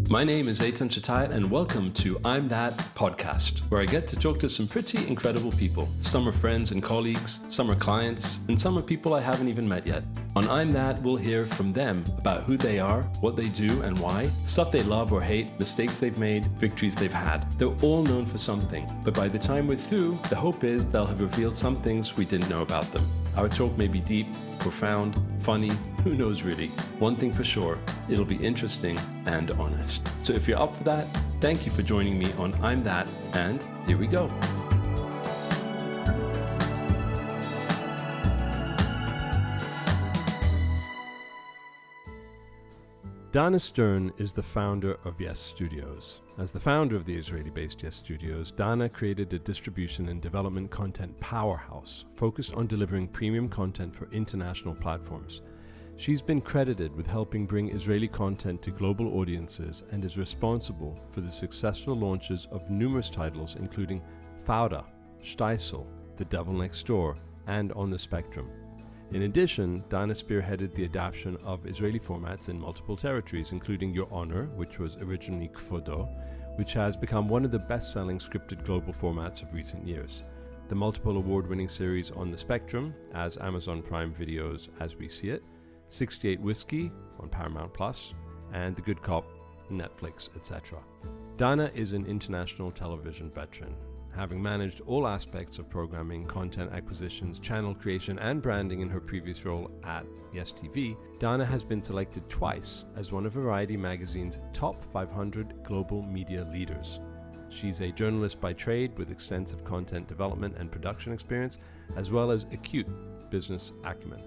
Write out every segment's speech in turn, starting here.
My name is Eitan Chatayat and welcome to I'm That podcast, where I get to talk to some pretty incredible people. Some are friends and colleagues, some are clients, and some are people I haven't even met yet. On I'm That, we'll hear from them about who they are, what they do and why, stuff they love or hate, mistakes they've made, victories they've had. They're all known for something, but by the time we're through, the hope is they'll have revealed some things we didn't know about them. Our talk may be deep, profound, funny, who knows really. One thing for sure, it'll be interesting and honest. So if you're up for that, thank you for joining me on I'm That, and here we go. Danna Stern is the founder of Yes Studios. As the founder of the Israeli-based Yes Studios, Danna created a distribution and development content powerhouse focused on delivering premium content for international platforms. She's been credited with helping bring Israeli content to global audiences and is responsible for the successful launches of numerous titles including Fauda, Steissel, The Devil Next Door, and On the Spectrum. In addition, Danna spearheaded the adaptation of Israeli formats in multiple territories, including Your Honor, which was originally Kvodo, which has become one of the best-selling scripted global formats of recent years. The multiple award-winning series On the Spectrum, as Amazon Prime Video's As We See It, 68 Whiskey on Paramount Plus, and The Good Cop on Netflix, etc. Danna is an international television veteran, having managed all aspects of programming, content acquisitions, channel creation, and branding in her previous role at Yes TV. Danna has been selected twice as one of Variety magazine's top 500 global media leaders. She's a journalist by trade with extensive content development and production experience, as well as acute business acumen.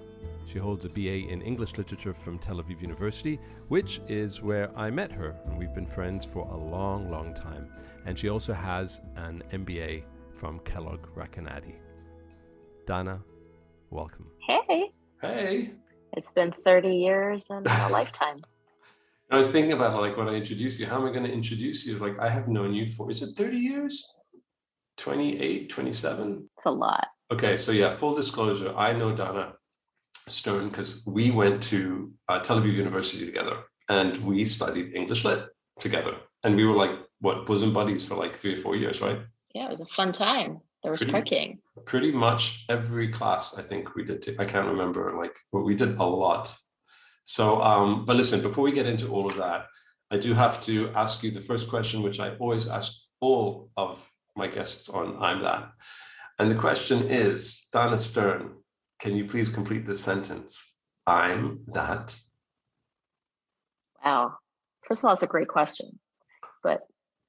She holds a BA in English Literature from Tel-Aviv University, which is where I met her, and we've been friends for a long, long time. And she also has an MBA from Kellogg-Recanati. Danna, welcome. Hey. Hey. It's been 30 years and a lifetime. I was thinking about when I introduce you, how am I going to introduce you? I have known you for, is it 30 years? 28, 27? It's a lot. Okay, so yeah, full disclosure, I know Danna Stern because we went to Tel-Aviv University together and we studied English Lit together. And we were bosom buddies for 3 or 4 years, right? Yeah, it was a fun time. There was cooking. Pretty much every class I think we did. I can't remember, but we did a lot. So, but listen, before we get into all of that, I do have to ask you the first question, which I always ask all of my guests on I'm That. And the question is, Danna Stern, can you please complete this sentence? I'm that. Wow. First of all, it's a great question. But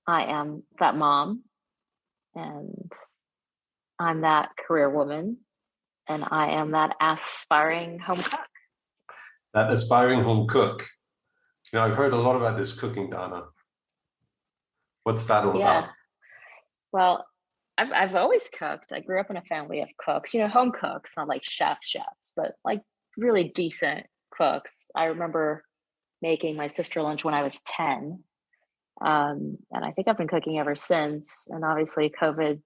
I am that mom, and I'm that career woman, and I am that aspiring home cook. That aspiring home cook. I've heard a lot about this cooking, Danna. What's that all about? Well, I've always cooked. I grew up in a family of cooks, home cooks, not like chefs, but really decent cooks. I remember making my sister lunch when I was 10. And I think I've been cooking ever since. And obviously COVID,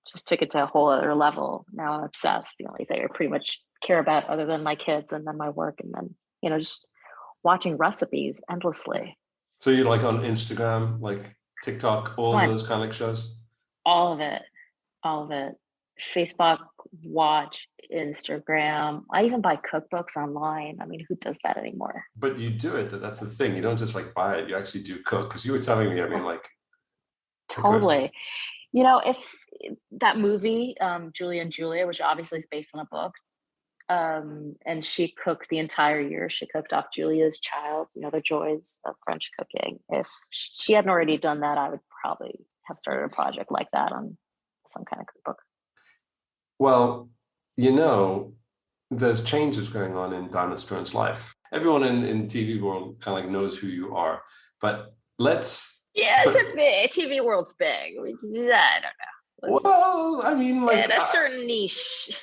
just took it to a whole other level. Now I'm obsessed. The only thing I pretty much care about other than my kids and then my work and then, just watching recipes endlessly. So you on Instagram, TikTok, all those kind of shows? All of it. Facebook, watch, Instagram. I even buy cookbooks online. I mean, who does that anymore? But you do it. That's the thing. You don't just buy it. You actually do cook. Because you were telling me, Totally. If that movie, Julia and Julia, which obviously is based on a book, and she cooked the entire year. She cooked off Julia's child, the joys of French cooking. If she hadn't already done that, I would probably have started a project like that on some kind of cookbook. Well, there's changes going on in Danna Stern's life. Everyone in the TV world kind of knows who you are, but let's... Yeah, it's TV world's big. I don't know. In a certain niche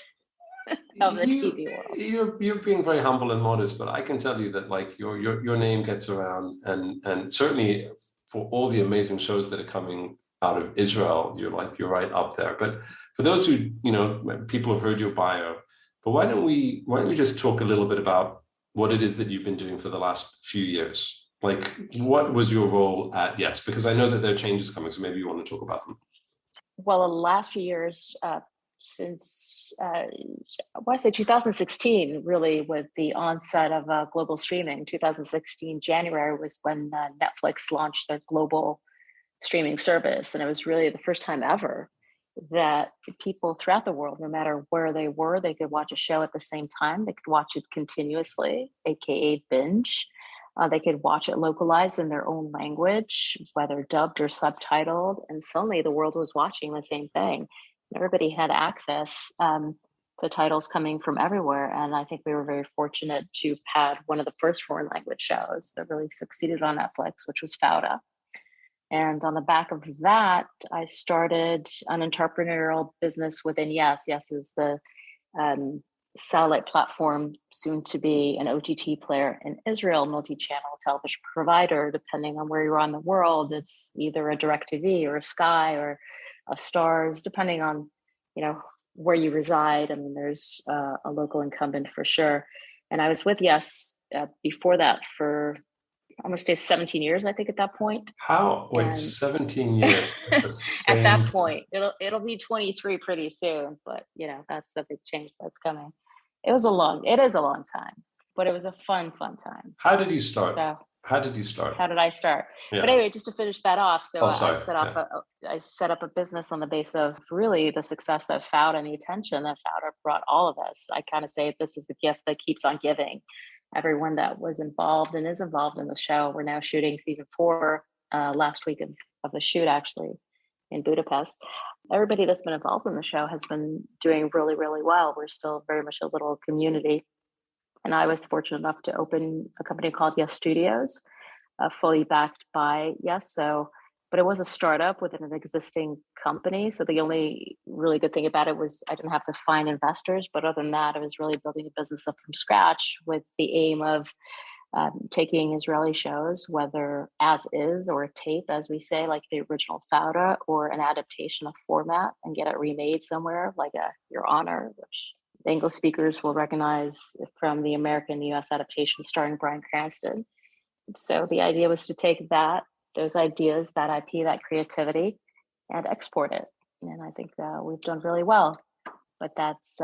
of the TV world. You're being very humble and modest, but I can tell you that your name gets around, and certainly for all the amazing shows that are coming out of Israel, you're right up there. But for those who, people have heard your bio, but why don't we just talk a little bit about what it is that you've been doing for the last few years? Like, what was your role at Yes? Because I know that there are changes coming, so maybe you want to talk about them. Well, the last few years, since I want to say 2016, really, with the onset of global streaming, 2016 January was when Netflix launched their global streaming service, and it was really the first time ever that people throughout the world, no matter where they were, they could watch a show at the same time. They could watch it continuously, aka binge. They could watch it localized in their own language, whether dubbed or subtitled. And suddenly the world was watching the same thing. Everybody had access to titles coming from everywhere. And I think we were very fortunate to have one of the first foreign language shows that really succeeded on Netflix, which was Fauda. And on the back of that, I started an entrepreneurial business within Yes. Yes is the satellite platform, soon to be an OTT player in Israel, multi-channel television provider. Depending on where you're on the world, it's either a DirecTV or a Sky or a Stars, depending on where you reside. I mean, there's a local incumbent for sure. And I was with Yes before that for almost 17 years, I think, at that point. How? Wait, 17 years? At that point, it'll be 23 pretty soon, but that's the big change that's coming. It is a long time, but it was a fun time. How did you start? How did I start? Yeah. But anyway, just to finish that off, so I set up a business on the base of really the success that Fauda and the attention that Fauda brought all of us. I kind of say this is the gift that keeps on giving. Everyone that was involved and is involved in the show. We're now shooting season 4, last week of the shoot, actually, in Budapest. Everybody that's been involved in the show has been doing really, really well. We're still very much a little community. And I was fortunate enough to open a company called Yes Studios, fully backed by Yes. But it was a startup within an existing company. So the only really good thing about it was I didn't have to find investors. But other than that, I was really building a business up from scratch with the aim of taking Israeli shows, whether as is or a tape, as we say, like the original Fauda, or an adaptation of format and get it remade somewhere, like Your Honor, which the English speakers will recognize from the American US adaptation starring Bryan Cranston. So the idea was to take those ideas, that IP, that creativity, and export it. And I think we've done really well. But that's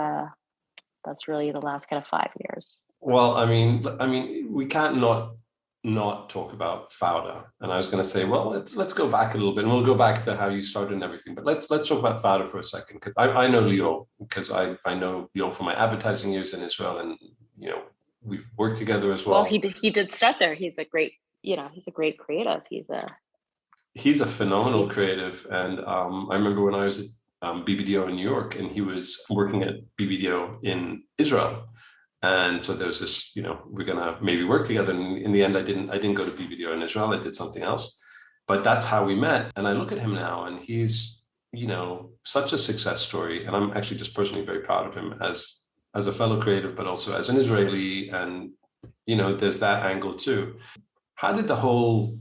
really the last kind of 5 years. Well, I mean, we can't not talk about Fauda. And I was going to say, well, let's go back a little bit, and we'll go back to how you started and everything. But let's talk about Fauda for a second, because I know Leo, because I know Leo from my advertising years in Israel, and we've worked together as well. Well, he did start there. He's a great creative. He's a phenomenal creative. And I remember when I was at BBDO in New York, and he was working at BBDO in Israel. And so there was this, we're going to maybe work together. And in the end, I didn't go to BBDO in Israel. I did something else. But that's how we met. And I look at him now, and he's, such a success story. And I'm actually just personally very proud of him as a fellow creative, but also as an Israeli. And, there's that angle too. How did the whole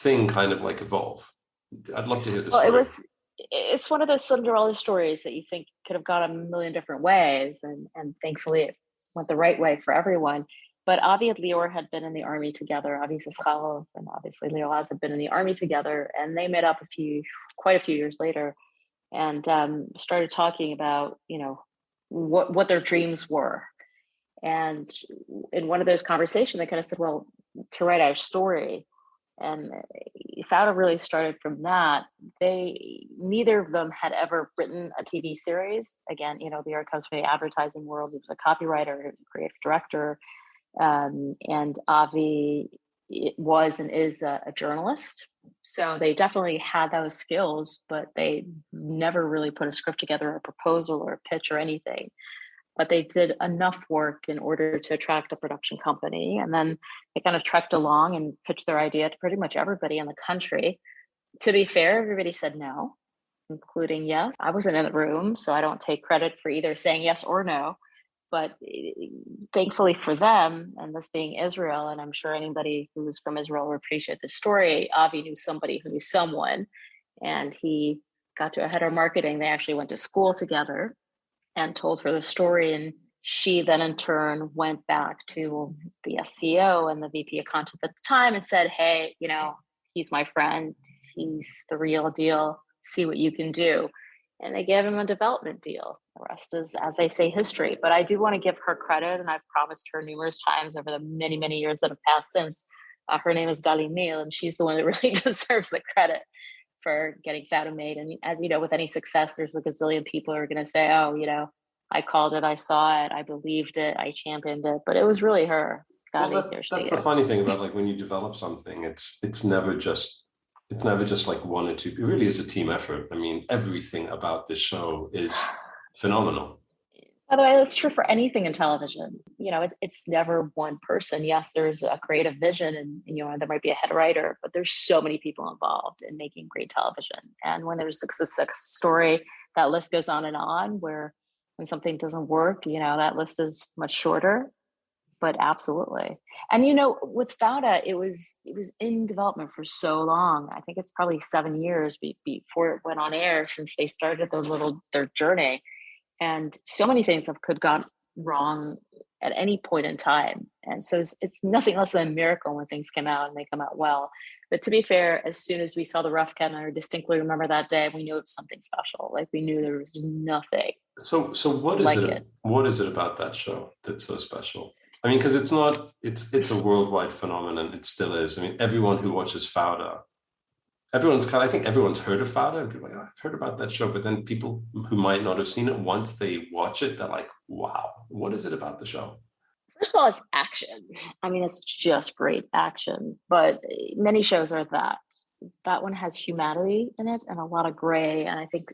thing kind of like evolve? I'd love to hear the story. It's one of those Cinderella stories that you think could have gone a million different ways. And thankfully it went the right way for everyone. But Avi and Lior had been in the army together. Avi Siskalo and obviously Leo had been in the army together. And they met up quite a few years later, and started talking about, what their dreams were. And in one of those conversations, they kind of said, well, to write our story. And Fauda really started from that. Neither of them had ever written a TV series. Again, Lior comes from the advertising world. He was a copywriter. He was a creative director. And Avi was and is a journalist. So they definitely had those skills, but they never really put a script together, or a proposal or a pitch or anything. But they did enough work in order to attract a production company. And then they kind of trekked along and pitched their idea to pretty much everybody in the country. To be fair, everybody said no, including Yes. I wasn't in the room, so I don't take credit for either saying yes or no. But thankfully for them, and this being Israel, and I'm sure anybody who's from Israel will appreciate this story, Avi knew somebody who knew someone, and he got to a head of marketing. They actually went to school together and told her the story. And she then in turn went back to the SCO and the VP of content at the time and said, hey, he's my friend. He's the real deal. See what you can do. And they gave him a development deal. The rest is, as they say, history. But I do want to give her credit, and I've promised her numerous times over the many, many years that have passed since. Her name is Dalinil, and she's the one that really deserves the credit for getting Fauda made. And as you know, with any success, there's a gazillion people who are going to say, oh, I called it, I saw it, I believed it, I championed it. But it was really her. Well, that's the funny thing about like when you develop something, it's never just like one or two. It really is a team effort. I mean, everything about this show is phenomenal. By the way, that's true for anything in television. It's never one person. Yes, there's a creative vision and, there might be a head writer, but there's so many people involved in making great television. And when there's a success story, that list goes on where when something doesn't work, that list is much shorter, but absolutely. And, with Fauda, it was in development for so long. I think it's probably 7 years before it went on air since they started their journey. And so many things could have gone wrong at any point in time. And so it's nothing less than a miracle when things come out and they come out well. But to be fair, as soon as we saw the rough cut, and I distinctly remember that day, we knew it was something special. Like we knew there was nothing. So what is like it? What is it about that show that's so special? I mean, because it's a worldwide phenomenon. It still is. I mean, everyone who watches Fauda, I think everyone's heard of Fauda, and people are like, oh, I've heard about that show. But then people who might not have seen it, once they watch it, they're like, wow, what is it about the show? First of all, it's action. I mean, it's just great action. But many shows are that. That one has humanity in it and a lot of gray. And I think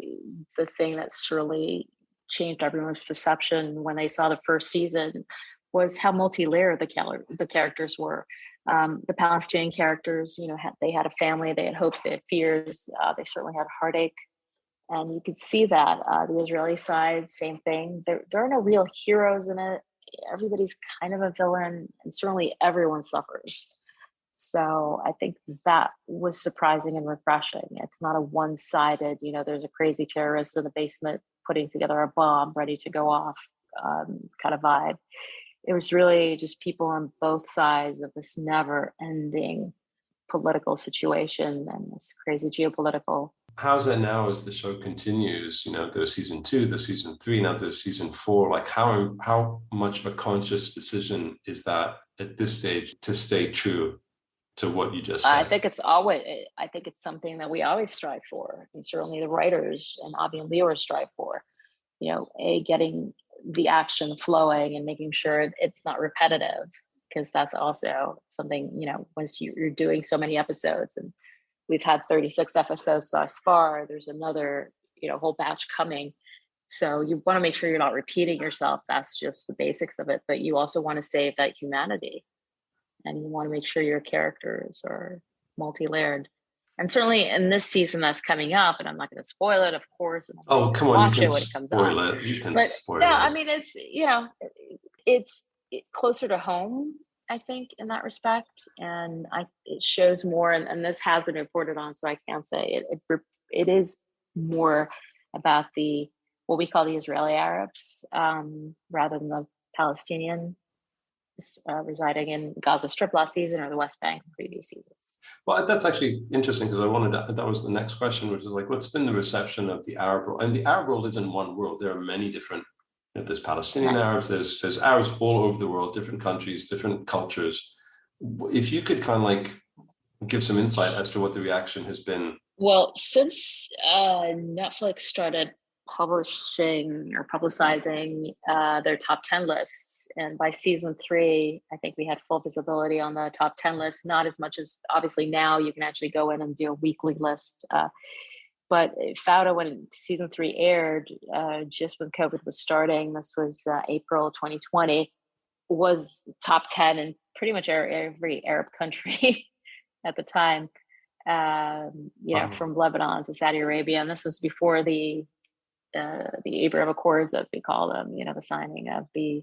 the thing that surely changed everyone's perception when they saw the first season was how multi-layered the characters were. The Palestinian characters, they had a family, they had hopes, they had fears, they certainly had heartache. And you could see that. The Israeli side, same thing. There are no real heroes in it. Everybody's kind of a villain, and certainly everyone suffers. So I think that was surprising and refreshing. It's not a one-sided, there's a crazy terrorist in the basement putting together a bomb ready to go off kind of vibe. It was really just people on both sides of this never-ending political situation and this crazy geopolitical. How's it now as the show continues? There's season 2, there's season 3, now there's season 4. Like how much of a conscious decision is that at this stage to stay true to what you just said? I think it's something that we always strive for, and certainly the writers and Avi and Lior strive for. Getting the action flowing and making sure it's not repetitive, because that's also something, once you're doing so many episodes, and we've had 36 episodes thus far, there's another, whole batch coming. So you want to make sure you're not repeating yourself. That's just the basics of it. But you also want to save that humanity, and you want to make sure your characters are multi-layered. And certainly in this season that's coming up, and I'm not going to spoil it, of course. Oh, come on, you can spoil it. You can spoil it. I mean, it's closer to home, I think, in that respect. And it shows more, and this has been reported on, so I can't say it is more about what we call the Israeli Arabs, rather than the Palestinian residing in Gaza Strip last season or the West Bank in previous seasons. Well, that's actually interesting, because that was the next question, which is like, what's been the reception of the Arab world? And the Arab world isn't one world. There are many different, there's Palestinian Arabs, there's Arabs all over the world, different countries, different cultures. If you could kind of like give some insight as to what the reaction has been. Well, since Netflix started publishing or publicizing their top 10 lists, and by season 3 I think we had full visibility on the top 10 list, not as much as obviously now you can actually go in and do a weekly list, but Fauda, when season 3 aired, just when COVID was starting, this was April 2020, was top 10 in pretty much every Arab country at the time, from Lebanon to Saudi Arabia. And this was before the Abraham Accords, as we call them, the signing of the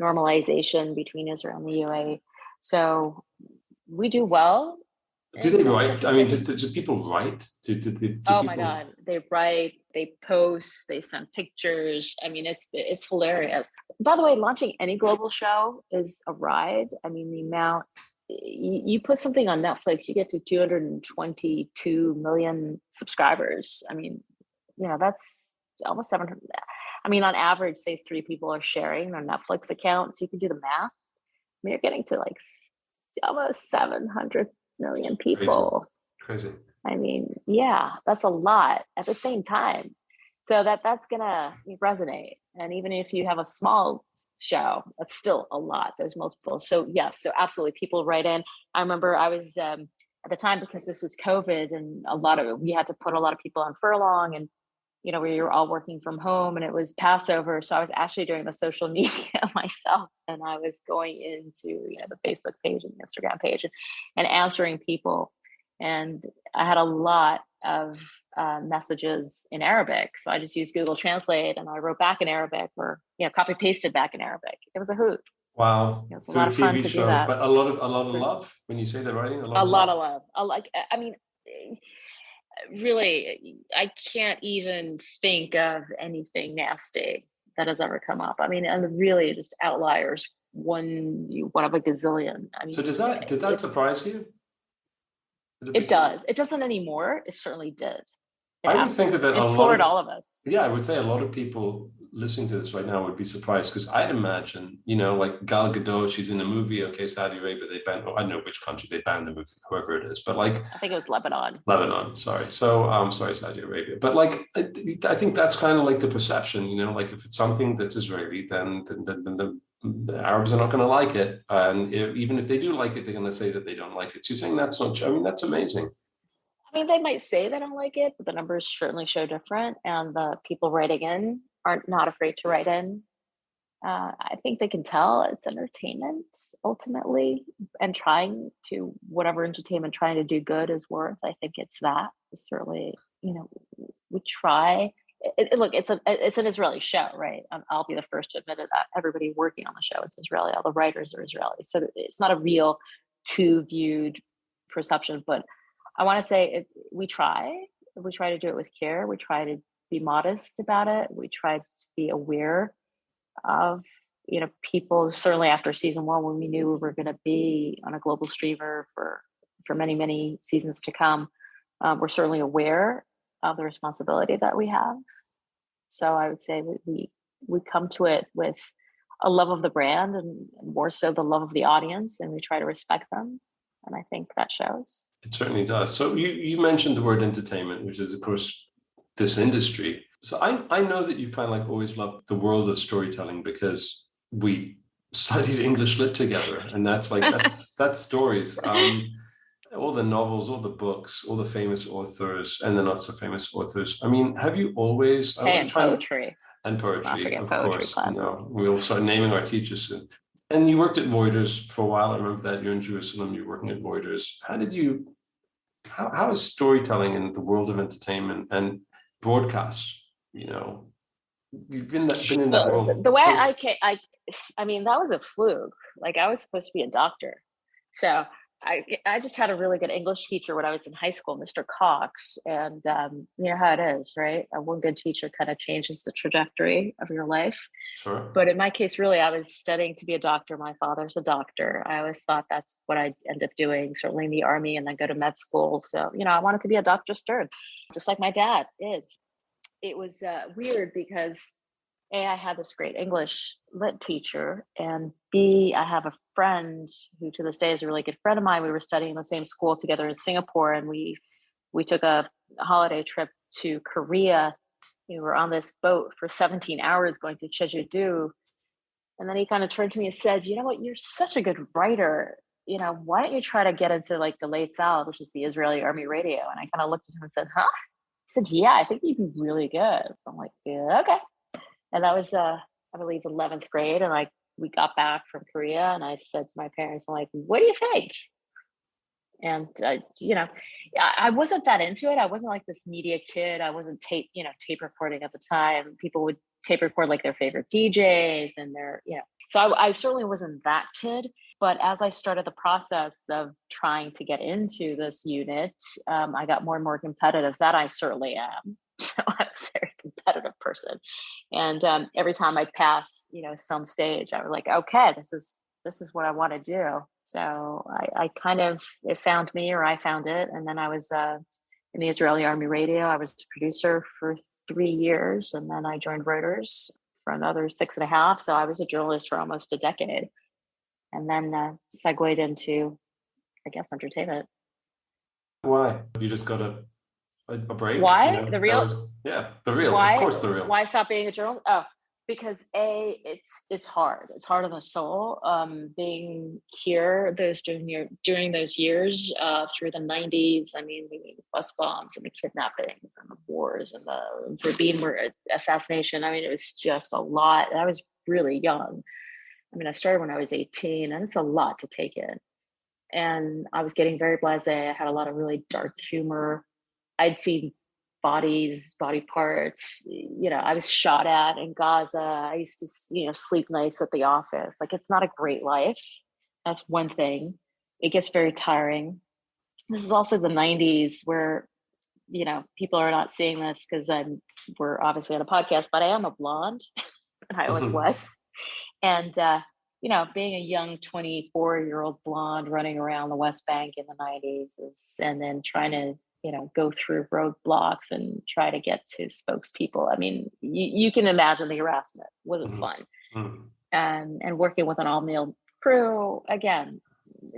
normalization between Israel and the UAE. So we do well. Do they write? I mean, do people write? My God, they write. They post, they send pictures. I mean, it's hilarious. By the way, launching any global show is a ride. I mean, the amount you put something on Netflix, you get to 222 million subscribers. I mean, that's almost 700. I mean, on average, say 3 people are sharing their Netflix account. So you can do the math. I mean, you're getting to like almost 700 million people. Crazy. I mean, yeah, that's a lot at the same time. So that's going to resonate. And even if you have a small show, that's still a lot. There's multiple. So yes, so absolutely people write in. I remember I was at the time, because this was COVID and we had to put a lot of people on furlong, and we were all working from home, and it was Passover. So I was actually doing the social media myself, and I was going into the Facebook page and the Instagram page and answering people. And I had a lot of messages in Arabic. So I just used Google Translate, and I wrote back in Arabic, or copy pasted back in Arabic. It was a hoot. Wow. It was a lot of fun to do that. But a lot of love when you say the writing. A lot of love. I mean, really, I can't even think of anything nasty that has ever come up. I mean, and really just outliers, one of a gazillion. I mean, so did that surprise you? It does. It doesn't anymore. It certainly did. I would think that it floored all of us. Yeah, I would say a lot of people listening to this right now would be surprised, because I'd imagine, like Gal Gadot, she's in a movie. Okay, Saudi Arabia, they banned. I don't know which country they banned the movie, whoever it is, but I think it was Lebanon. Sorry. So sorry, Saudi Arabia. But I think that's kind of like the perception. If it's something that's Israeli, then the Arabs are not going to like it, and even if they do like it, they're going to say that they don't like it. So you're saying that's not true? I mean, that's amazing. I mean, they might say they don't like it, but the numbers certainly show different, and the people writing in are not afraid to write in. I think they can tell it's entertainment ultimately, and trying to do good is worth. I think it's that. It's certainly, we try. Look, it's an Israeli show, right? I'll be the first to admit it. That everybody working on the show is Israeli. All the writers are Israeli, so it's not a real two-viewed perception. But I want to say we try to do it with care. We try to be modest about it. We try to be aware of people. Certainly after season 1, when we knew we were going to be on a global streamer for many, many seasons to come, we're certainly aware of the responsibility that we have. So I would say we come to it with a love of the brand, and more so the love of the audience, and we try to respect them. And I think that shows. It certainly does. So you mentioned the word entertainment, which is, of course, this industry. So I know that you kind of always loved the world of storytelling, because we studied English lit together, and that's stories. All the novels, all the books, all the famous authors and the not so famous authors. I mean, have you always... poetry. And poetry, of course. Classes. We'll start naming our teachers soon. And you worked at Reuters for a while. I remember that you're in Jerusalem, you're working at Reuters. How is storytelling in the world of entertainment and broadcast, you've been in that world. The way I mean, that was a fluke. I was supposed to be a doctor. So I just had a really good English teacher when I was in high school, Mr. Cox. And you know how it is, right? One good teacher kind of changes the trajectory of your life. Sure. But in my case, really, I was studying to be a doctor. My father's a doctor. I always thought that's what I'd end up doing, certainly in the Army, and then go to med school. So, I wanted to be a doctor stern, just like my dad is. It was weird because A, I had this great English lit teacher, and B, I have a friend who to this day is a really good friend of mine. We were studying in the same school together in Singapore, and we took a holiday trip to Korea. We were on this boat for 17 hours going to Jeju-do. And then he kind of turned to me and said, "You know what, you're such a good writer. Why don't you try to get into the late South, which is the Israeli Army radio?" And I kind of looked at him and said, "Huh?" He said, "Yeah, I think you'd be really good." I'm like, "Yeah, okay." And that was, I believe, 11th grade. And we got back from Korea, and I said to my parents, I'm like, "What do you think?" And, I wasn't that into it. I wasn't like this media kid. I wasn't tape recording at the time. People would tape record their favorite DJs and so I certainly wasn't that kid. But as I started the process of trying to get into this unit, I got more and more competitive. That I certainly am. So I'm a very competitive person. And every time I pass, some stage, I was like, okay, this is what I want to do. So I kind of, it found me, or I found it. And then I was in the Israeli Army Radio. I was a producer for 3 years. And then I joined Reuters for another 6.5. So I was a journalist for almost a decade. And then segued into, I guess, entertainment. Why? You just got a break? Why? The real? The real. Why? Of course, the real. Why stop being a journalist? Oh, because it's hard. It's hard on the soul. Being here during those years through the 90s. I mean, the bus bombs and the kidnappings and the wars and the Rabin assassination. I mean, it was just a lot. And I was really young. I mean, I started when I was 18, and it's a lot to take in. And I was getting very blasé. I had a lot of really dark humor. I'd seen bodies, body parts. I was shot at in Gaza. I used to, sleep nights at the office. Like, it's not a great life. That's one thing. It gets very tiring. This is also the 90s where, people are not seeing this because we're obviously on a podcast, but I am a blonde. I always was. And, being a young 24-year-old blonde running around the West Bank in the 90s and then trying to, go through roadblocks and try to get to spokespeople. I mean, you can imagine the harassment wasn't fun. And working with an all-male crew, again,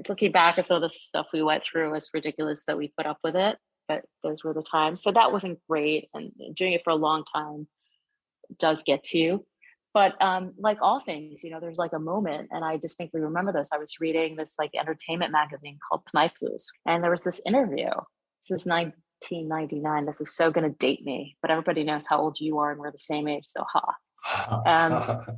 looking back at some of the stuff we went through, it's ridiculous that we put up with it, but those were the times. So that wasn't great. And doing it for a long time does get to you. But like all things, there's like a moment, and I distinctly remember this. I was reading this like entertainment magazine called Pnai Plus, and there was this interview. This is 1999. This is so going to date me, but everybody knows how old you are, and we're the same age. So, I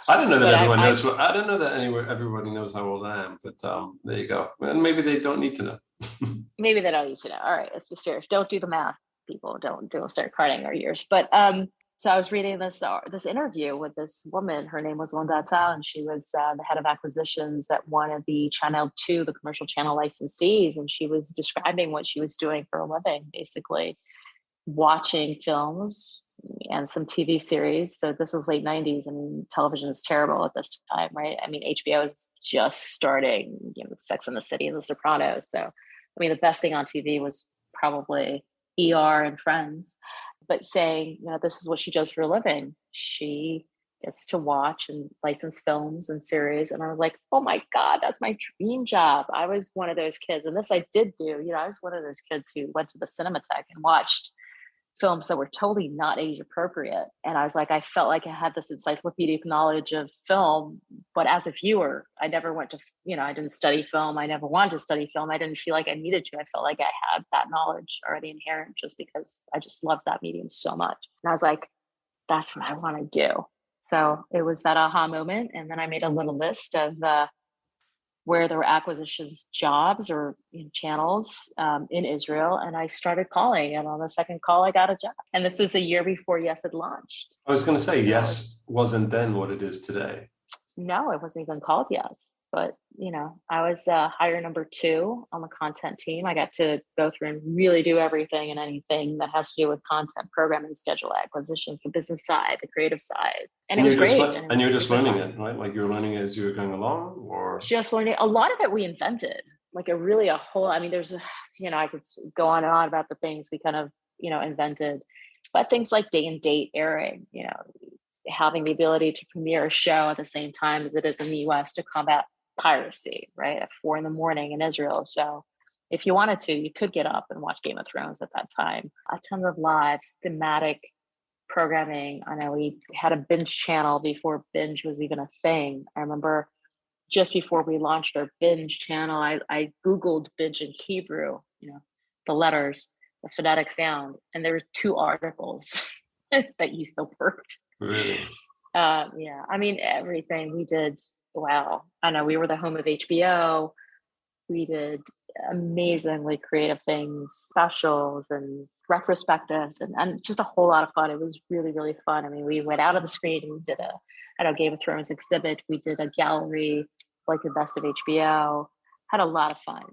don't know that everyone knows. I don't know that everybody knows how old I am, but there you go. And maybe they don't need to know. Maybe they don't need to know. All right, let's be serious. Don't do the math, people. Don't start carding our years. But so I was reading this interview with this woman. Her name was Londa Tal, and she was the head of acquisitions at one of the Channel 2, the commercial channel licensees. And she was describing what she was doing for a living, basically watching films and some TV series. So this is late 90s. I mean, television is terrible at this time, right? I mean, HBO is just starting, Sex and the City and The Sopranos. So, I mean, the best thing on TV was probably ER and Friends. But saying, this is what she does for a living. She gets to watch and license films and series. And I was like, oh my God, that's my dream job. I was one of those kids. And this I did do. I was one of those kids who went to the Cinematheque and watched films that were totally not age appropriate. And I was like, I felt like I had this encyclopedic knowledge of film, but as a viewer, I never went to, I didn't study film. I never wanted to study film. I didn't feel like I needed to. I felt like I had that knowledge already inherent just because I just loved that medium so much. And I was like, that's what I want to do. So it was that aha moment. And then I made a little list of where there were acquisitions jobs or channels in Israel. And I started calling, and on the second call, I got a job. And this was a year before Yes had launched. I was going to say, Yes wasn't then what it is today. No, it wasn't even called Yes. But, I was hire number 2 on the content team. I got to go through and really do everything and anything that has to do with content, programming, schedule, acquisitions, the business side, the creative side. And it was great. And you were just learning it, right? Like you were learning it as you were going along, or? Just learning. A lot of it we invented. Like a whole, I mean, there's, I could go on and on about the things we kind of, invented. But things like day and date airing, having the ability to premiere a show at the same time as it is in the US to combat piracy, right? At 4 a.m. in Israel. So if you wanted to, you could get up and watch Game of Thrones at that time. A ton of lives, thematic programming. I know we had a binge channel before binge was even a thing. I remember just before we launched our binge channel, I Googled binge in Hebrew, the letters, the phonetic sound, and there were 2 articles that used the word. Really? Yeah. I mean, everything we did. Wow. I know we were the home of HBO. We did amazingly creative things, specials and retrospectives and just a whole lot of fun. It was really, really fun. I mean, we went out of the screen and we did a Game of Thrones exhibit. We did a gallery, like the best of HBO. Had a lot of fun.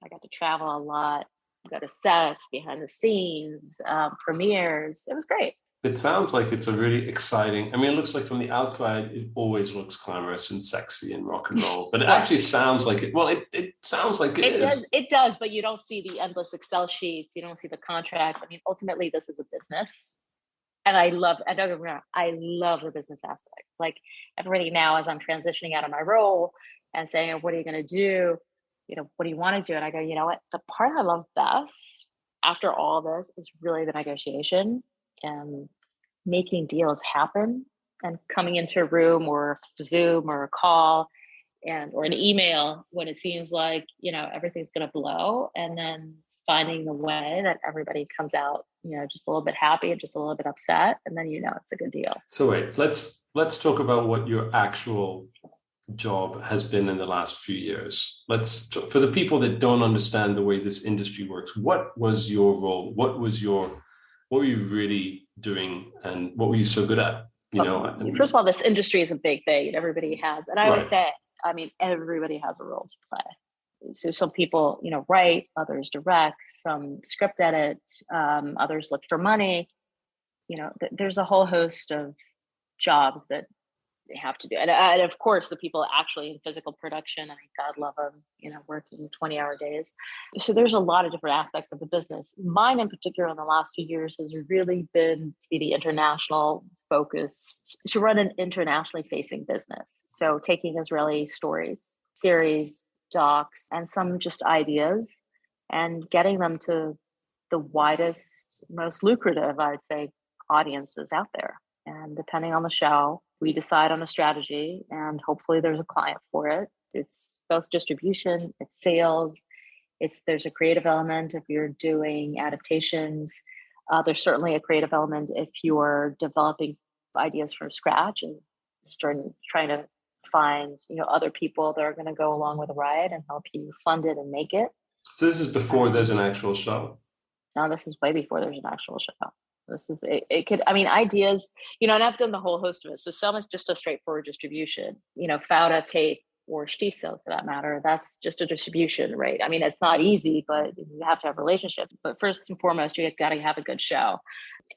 I got to travel a lot. go to sets, behind the scenes, premieres. It was great. It sounds like it's a really exciting, I mean, it looks like from the outside, it always looks glamorous and sexy and rock and roll, but it actually sounds like it. Well, it sounds like it is. It does, but you don't see the endless Excel sheets. You don't see the contracts. I mean, ultimately, this is a business. And I love the business aspect. It's like everybody now, as I'm transitioning out of my role and saying, what are you going to do? What do you want to do? And I go, you know what? The part I love best after all this is really the negotiation and making deals happen and coming into a room or Zoom or a call or an email when it seems like, everything's going to blow, and then finding the way that everybody comes out, just a little bit happy and just a little bit upset. And then, it's a good deal. So wait, let's talk about what your actual job has been in the last few years. For the people that don't understand the way this industry works, what was your role? What were you really doing, and what were you so good at? First of all, this industry is a big thing. Everybody has, and I always say, everybody has a role to play. So some people, write, others direct, some script edit, others look for money. There's a whole host of jobs that they have to do. And of course, the people actually in physical production, God love them, working 20-hour days. So there's a lot of different aspects of the business. Mine in particular in the last few years has really been to be the international focused, to run an internationally facing business. So taking Israeli stories, series, docs, and some just ideas and getting them to the widest, most lucrative, I'd say, audiences out there. And depending on the show, we decide on a strategy, and hopefully there's a client for it. It's both distribution, it's sales, there's a creative element if you're doing adaptations. There's certainly a creative element if you're developing ideas from scratch and trying to find, other people that are going to go along with the ride and help you fund it and make it. So this is before there's an actual show. No, this is way before there's an actual show. This is, it could, ideas, and I've done the whole host of it. So some is just a straightforward distribution, Fauda, tape, or Stiesel for that matter. That's just a distribution rate. It's not easy, but you have to have relationships. But first and foremost, you got to have a good show,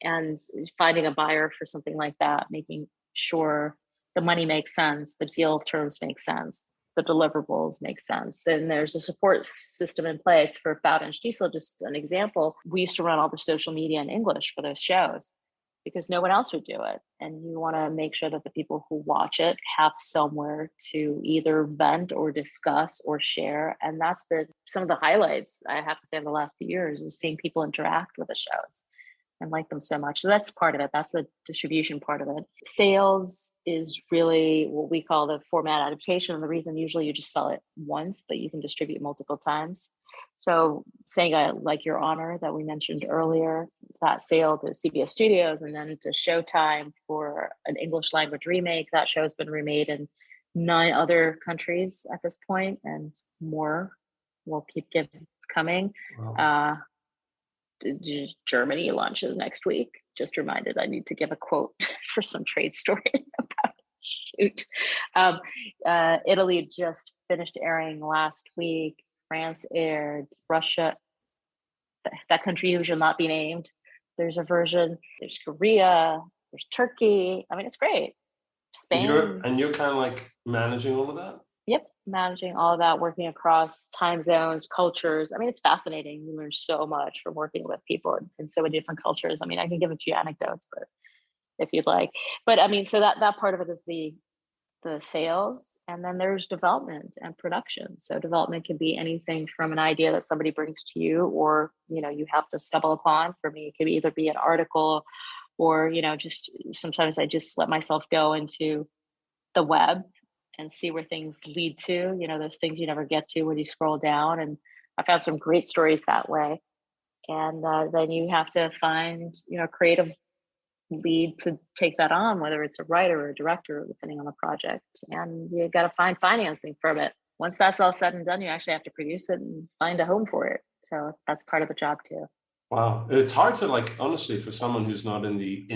and finding a buyer for something like that, making sure the money makes sense, the deal terms make sense, the deliverables make sense. And there's a support system in place for Fauda and Stiesel. Just an example, we used to run all the social media in English for those shows because no one else would do it. And you want to make sure that the people who watch it have somewhere to either vent or discuss or share. And that's been some of the highlights, I have to say, of the last few years, is seeing people interact with the shows and like them so much. So that's part of it. That's the distribution part of it. Sales is really what we call the format adaptation. And the reason usually you just sell it once, but you can distribute multiple times. So saying like Your Honor that we mentioned earlier, that sale to CBS Studios and then to Showtime for an English language remake. That show has been remade in 9 other countries at this point, and more will keep coming. Wow. Germany launches next week. Just reminded I need to give a quote for some trade story about shoot. Italy just finished airing last week. France aired. Russia, that country who shall not be named. There's a version. There's Korea. There's Turkey. It's great. Spain. You're kind of like managing all of that? Yep, managing all of that, working across time zones, cultures. It's fascinating. You learn so much from working with people in so many different cultures. I can give a few anecdotes, but if you'd like. But so that part of it is the sales, and then there's development and production. So development can be anything from an idea that somebody brings to you, or you have to stumble upon. For me, it could either be an article, or just sometimes I just let myself go into the web and see where things lead to, those things you never get to when you scroll down. And I found some great stories that way. And then you have to find, creative lead to take that on, whether it's a writer or a director, depending on the project. And you got to find financing from it. Once that's all said and done, you actually have to produce it and find a home for it. So that's part of the job too. Wow. It's hard to honestly, for someone who's not in the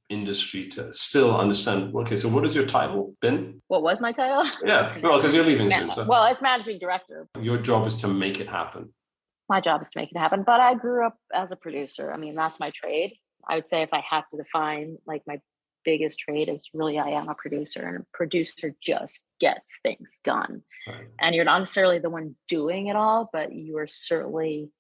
industry to still understand. Okay, so what has your title been? What was my title? Yeah, well, because you're leaving soon. So. Well, it's managing director. Your job is to make it happen. my job is to make it happen. But I grew up as a producer. I mean, that's my trade. I would say if I had to define like my biggest trade is really I am a producer, and a producer just gets things done. Right. And you're not necessarily the one doing it all, but you are certainly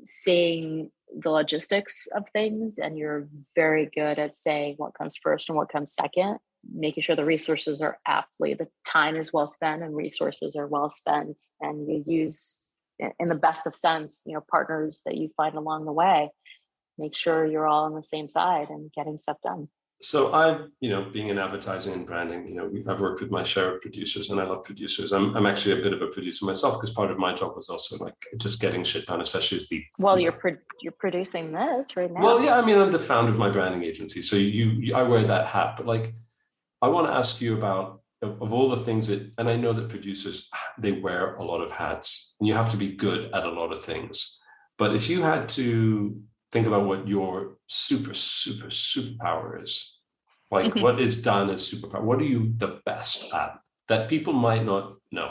seeing the logistics of things, and you're very good at saying what comes first and what comes second, making sure the resources are aptly, the time is well spent and resources are well spent, and you use, in the best of sense, partners that you find along the way. Make sure you're all on the same side and getting stuff done. So being in advertising and branding, I've worked with my share of producers, and I love producers. I'm actually a bit of a producer myself, because part of my job was also like just getting shit done, especially as the. Well, you're producing this right now. Well, yeah, I mean, I'm the founder of my branding agency, so I wear that hat. But like, I want to ask you about of all the things that, and I know that producers, they wear a lot of hats, and you have to be good at a lot of things. But if you had to think about what your superpower is, like what is Danna's superpower? What are you the best at that people might not know?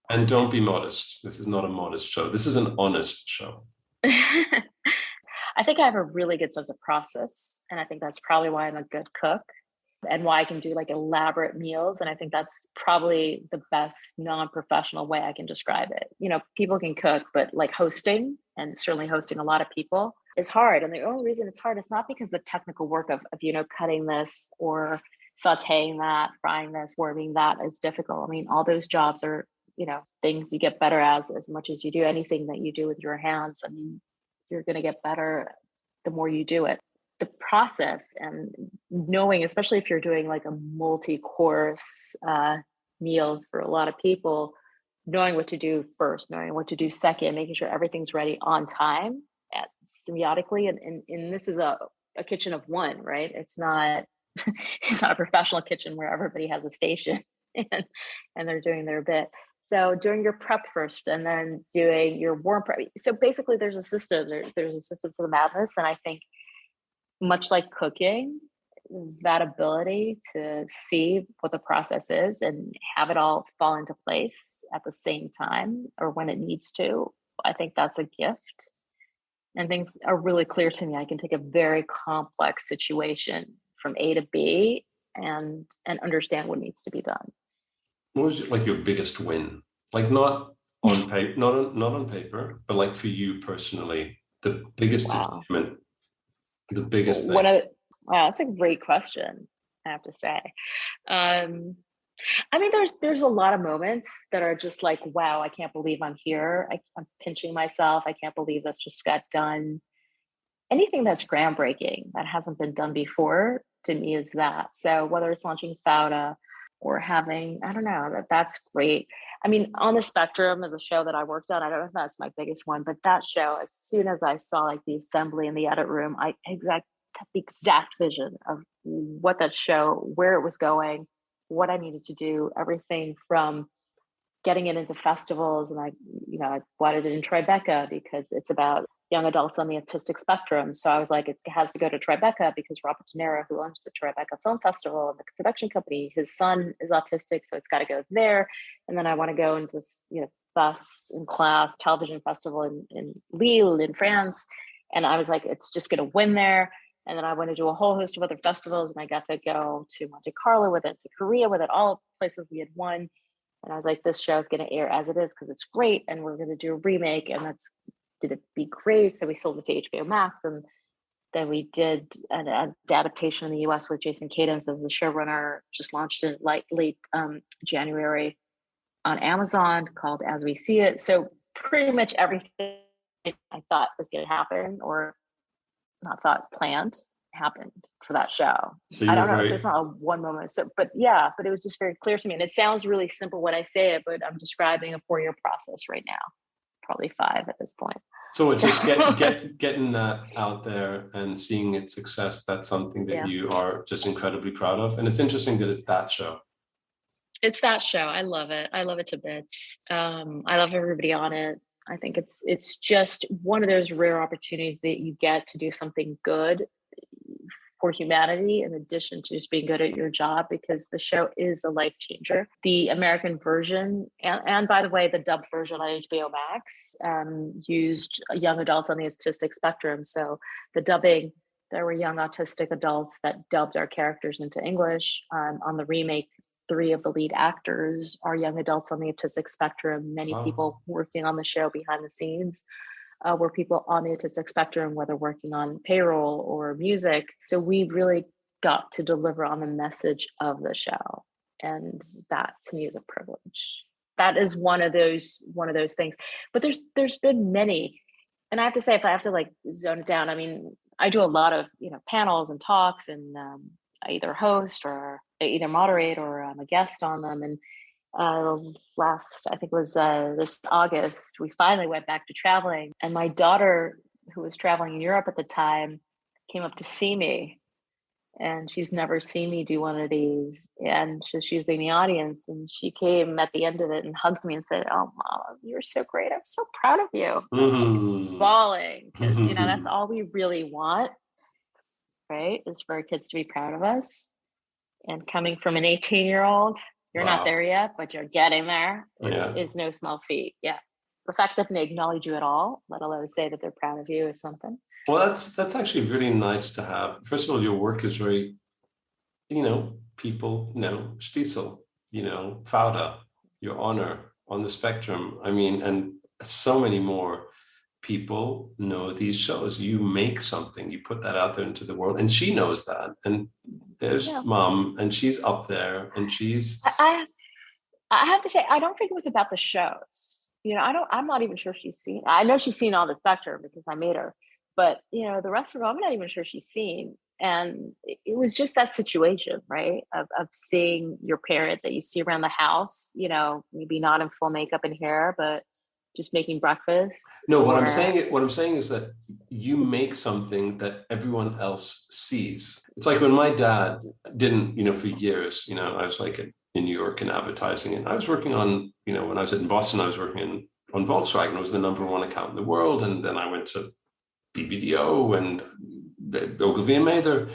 And don't be modest. This is not a modest show. This is an honest show. I think I have a really good sense of process. And I think that's probably why I'm a good cook and why I can do like elaborate meals. And I think that's probably the best non-professional way I can describe it. People can cook, but like hosting, and certainly hosting a lot of people, is hard. And the only reason it's hard is not because the technical work of cutting this or sauteing that, frying this, warming that is difficult. I mean, all those jobs are, things you get better as much as you do anything that you do with your hands. I mean, you're going to get better the more you do it. The process and knowing, especially if you're doing like a multi-course meal for a lot of people, knowing what to do first, knowing what to do second, making sure everything's ready on time, symbiotically. And this is a kitchen of one, right? It's not a professional kitchen where everybody has a station and they're doing their bit. So doing your prep first and then doing your warm prep. So basically there's a system, there's a system to the madness. And I think much like cooking, that ability to see what the process is and have it all fall into place at the same time or when it needs to, I think that's a gift. And things are really clear to me. I can take a very complex situation from A to B and understand what needs to be done. What was like your biggest win? Like not on paper, not on paper, but like for you personally, the biggest achievement, the biggest thing. Wow, that's a great question, I have to say. I mean, there's a lot of moments that are just like, wow, I can't believe I'm here. I'm pinching myself. I can't believe this just got done. Anything that's groundbreaking that hasn't been done before to me is that. So whether it's launching Fauda or having, I don't know, that's great. I mean, On the Spectrum is a show that I worked on. I don't know if that's my biggest one, but that show, as soon as I saw like the assembly in the edit room, I had the exact vision of what that show, where it was going, what I needed to do, everything from getting it into festivals. And I wanted it in Tribeca because it's about young adults on the autistic spectrum. So I was like, it has to go to Tribeca because Robert De Niro, who owns the Tribeca Film Festival and the production company, his son is autistic, so it's got to go there. And then I want to go into this, best in class television festival in Lille in France. And I was like, it's just going to win there. And then I went to do a whole host of other festivals, and I got to go to Monte Carlo with it, to Korea with it, all places we had won. And I was like, this show is going to air as it is because it's great, and we're going to do a remake, and did it be great? So we sold it to HBO Max, and then we did an adaptation in the U.S. with Jason Katims as the showrunner. Just launched in late January on Amazon, called As We See It. So pretty much everything I thought was going to happen, or not thought, planned, happened for that show. So I don't know. So it's not a one moment. So, but it was just very clear to me. And it sounds really simple when I say it, but I'm describing a 4-year process right now, probably 5 at this point. So it's just getting that out there and seeing its success. That's something that you are just incredibly proud of. And it's interesting that it's that show. It's that show. I love it. I love it to bits. I love everybody on it. I think it's just one of those rare opportunities that you get to do something good for humanity in addition to just being good at your job, because the show is a life changer. The American version, and by the way, the dubbed version on HBO Max used young adults on the autistic spectrum. So the dubbing, there were young autistic adults that dubbed our characters into English. On the remake, 3 of the lead actors are young adults on the autistic spectrum. Many people working on the show behind the scenes were people on the autistic spectrum, whether working on payroll or music. So we really got to deliver on the message of the show. And that to me is a privilege. That is one of those things. But there's been many. And I have to say, if I have to like zone it down, I mean, I do a lot of, panels and talks, and I either host or I either moderate or I'm a guest on them. And last, I think it was this August, we finally went back to traveling, and my daughter, who was traveling in Europe at the time, came up to see me, and she's never seen me do one of these. And so she was in the audience, and she came at the end of it and hugged me and said, "Oh, Mom, you're so great. I'm so proud of you." Mm-hmm. Bawling, because that's all we really want, right? Is for our kids to be proud of us. And coming from an 18-year-old, you're not there yet, but you're getting there. Is no small feat. Yeah. The fact that they acknowledge you at all, let alone say that they're proud of you, is something. Well, that's actually really nice to have. First of all, your work is very, people, Stiesel, Fauda, your honor on the spectrum. I mean, and so many more people know these shows. You make something, you put that out there into the world, and she knows that. And there's Mom, and she's up there, and she's. I have to say, I don't think it was about the shows. I'm not even sure she's seen. I know she's seen all the spectrum because I made her, but the rest of them, I'm not even sure she's seen. And it was just that situation, right? Of seeing your parent that you see around the house, maybe not in full makeup and hair, but just making breakfast. No, what I'm saying is that you make something that everyone else sees. It's like when my dad didn't, for years, I was like in New York in advertising, and I was working on, when I was in Boston, I was working on Volkswagen. I was the #1 account in the world. And then I went to BBDO and Ogilvy and Mather,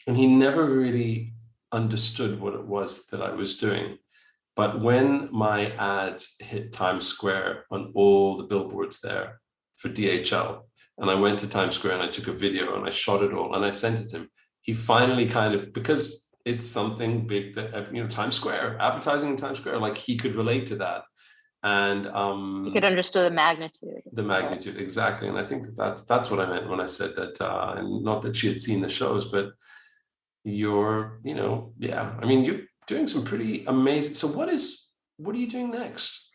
and he never really understood what it was that I was doing. But when my ads hit Times Square on all the billboards there for DHL, and I went to Times Square and I took a video and I shot it all and I sent it to him, he finally because it's something big that, Times Square, advertising in Times Square, like he could relate to that. And you could understand the magnitude. The magnitude, exactly. And I think that's what I meant when I said that, and not that she had seen the shows, but you're, I mean, you're doing some pretty amazing. So what are you doing next?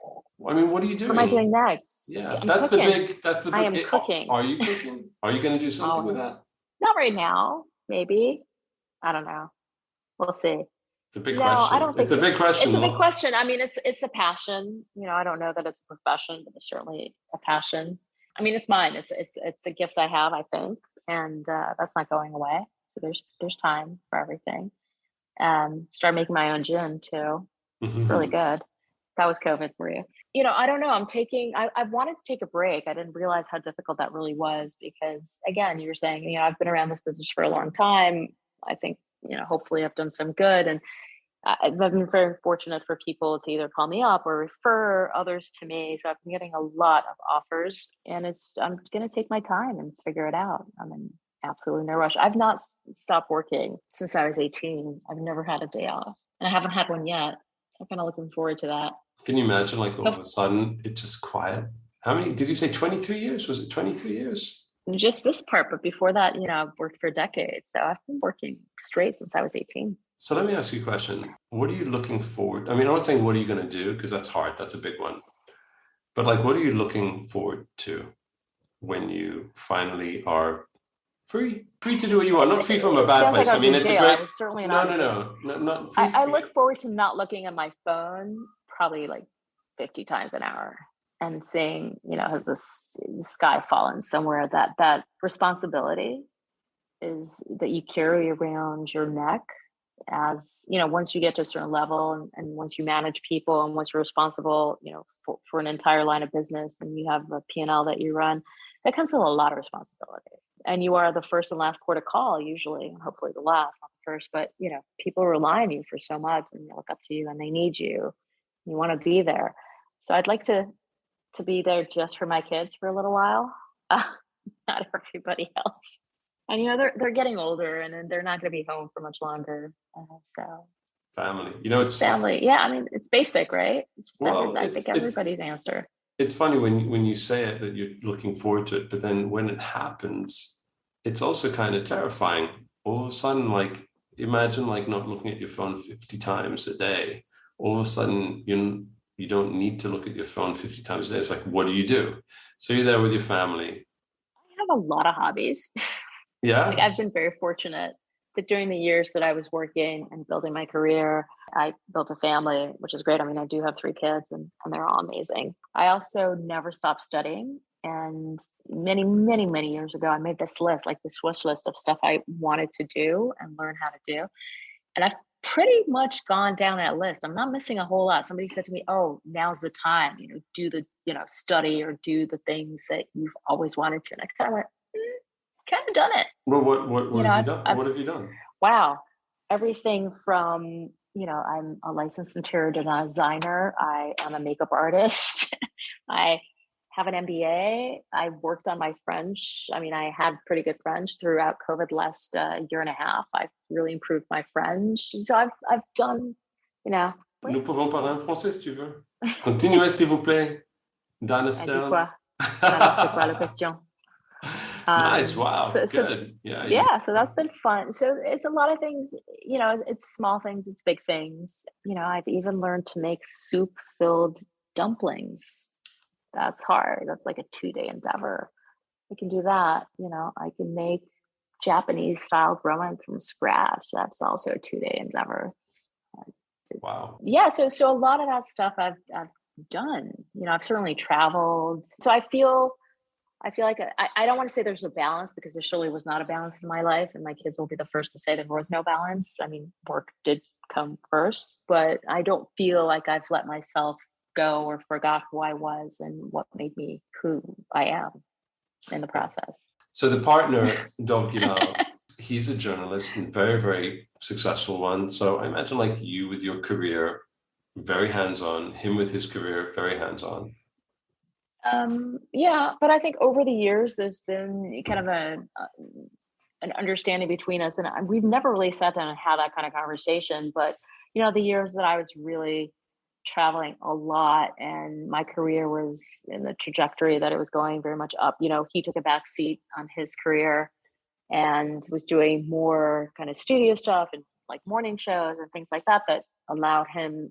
I mean, what are you doing? What am I doing next? Yeah, I am cooking. Are you cooking? Are you going to do something with that? Not right now, maybe. I don't know. We'll see. It's a big question. I don't think it's a big question. It's a big question. I mean, it's a passion. I don't know that it's a profession, but it's certainly a passion. I mean, it's mine. It's a gift I have, I think, and that's not going away. So there's time for everything. Start making my own gin too. Mm-hmm. Really good. That was COVID for you. I don't know. I wanted to take a break. I didn't realize how difficult that really was because, again, you were saying, I've been around this business for a long time. I think, hopefully I've done some good. And I've been very fortunate for people to either call me up or refer others to me. So I've been getting a lot of offers, and I'm going to take my time and figure it out. I'm in absolutely no rush. I've not stopped working since I was 18. I've never had a day off, and I haven't had one yet. I'm kind of looking forward to that. Can you imagine, like, all of a sudden it's just quiet? How many, did you say 23 years? Was it 23 years? Just this part, but before that, I've worked for decades. So I've been working straight since I was 18. So let me ask you a question. What are you looking forward? I mean, I'm not saying what are you going to do, because that's hard. That's a big one. But like, what are you looking forward to when you finally are free to do what you want? Not free from a bad place. Like it's a great. Certainly No, not free. I look forward to not looking at my phone probably like 50 times an hour and seeing, has the sky fallen somewhere. That responsibility is that you carry around your neck. As once you get to a certain level and once you manage people and once you're responsible, for an entire line of business and you have a P&L that you run, that comes with a lot of responsibility. and you are the first and last port of call usually, and hopefully the last, not the first, but people rely on you for so much and they look up to you and they need you. You want to be there. So I'd like to be there just for my kids for a little while, not everybody else. And they're getting older and they're not going to be home for much longer. So family, it's family. Yeah, I mean, it's basic, right? It's just I think everybody's answer. It's funny when you say it that you're looking forward to it, but then when it happens, it's also kind of terrifying. All of a sudden, like imagine like not looking at your phone 50 times a day. All of a sudden, you don't need to look at your phone 50 times a day. It's like, what do you do? So you're there with your family. I have a lot of hobbies. Yeah. Like I've been very fortunate that during the years that I was working and building my career, I built a family, which is great. I mean, I do have 3 kids and they're all amazing. I also never stopped studying. And many, many, many years ago, I made this list, like this wish list of stuff I wanted to do and learn how to do. And I've pretty much gone down that list. I'm not missing a whole lot. Somebody said to me, oh, now's the time, do the, study or do the things that you've always wanted to. And I kind of went, kind of done it. Well, what have you done? What have you done? Wow. Everything from, I'm a licensed interior designer. I am a makeup artist. I have an MBA. I worked on my French. I mean, I had pretty good French throughout COVID last year and a half. I've really improved my French. So I've done, Nous pouvons parler en français si tu veux. Continuez s'il vous plaît. Danna style. C'est quoi la question? Nice. Wow. So, good. So that's been fun. So it's a lot of things, it's small things, it's big things. I've even learned to make soup-filled dumplings. That's hard. That's like a 2-day endeavor. I can do that. I can make Japanese style ramen from scratch. That's also a 2-day endeavor. Wow. Yeah. So a lot of that stuff I've done. I've certainly traveled. So I feel like I don't want to say there's a balance because there surely was not a balance in my life, and my kids will be the first to say there was no balance. I mean, work did come first, but I don't feel like I've let myself go or forgot who I was and what made me who I am in the process. So the partner, Dov Gilal, he's a journalist and very, very successful one. So I imagine like you with your career, very hands-on, him with his career, very hands-on. Yeah, but I think over the years, there's been kind of an understanding between us, and we've never really sat down and had that kind of conversation. But, the years that I was really traveling a lot and my career was in the trajectory that it was going very much up, he took a back seat on his career and was doing more kind of studio stuff and like morning shows and things like that allowed him,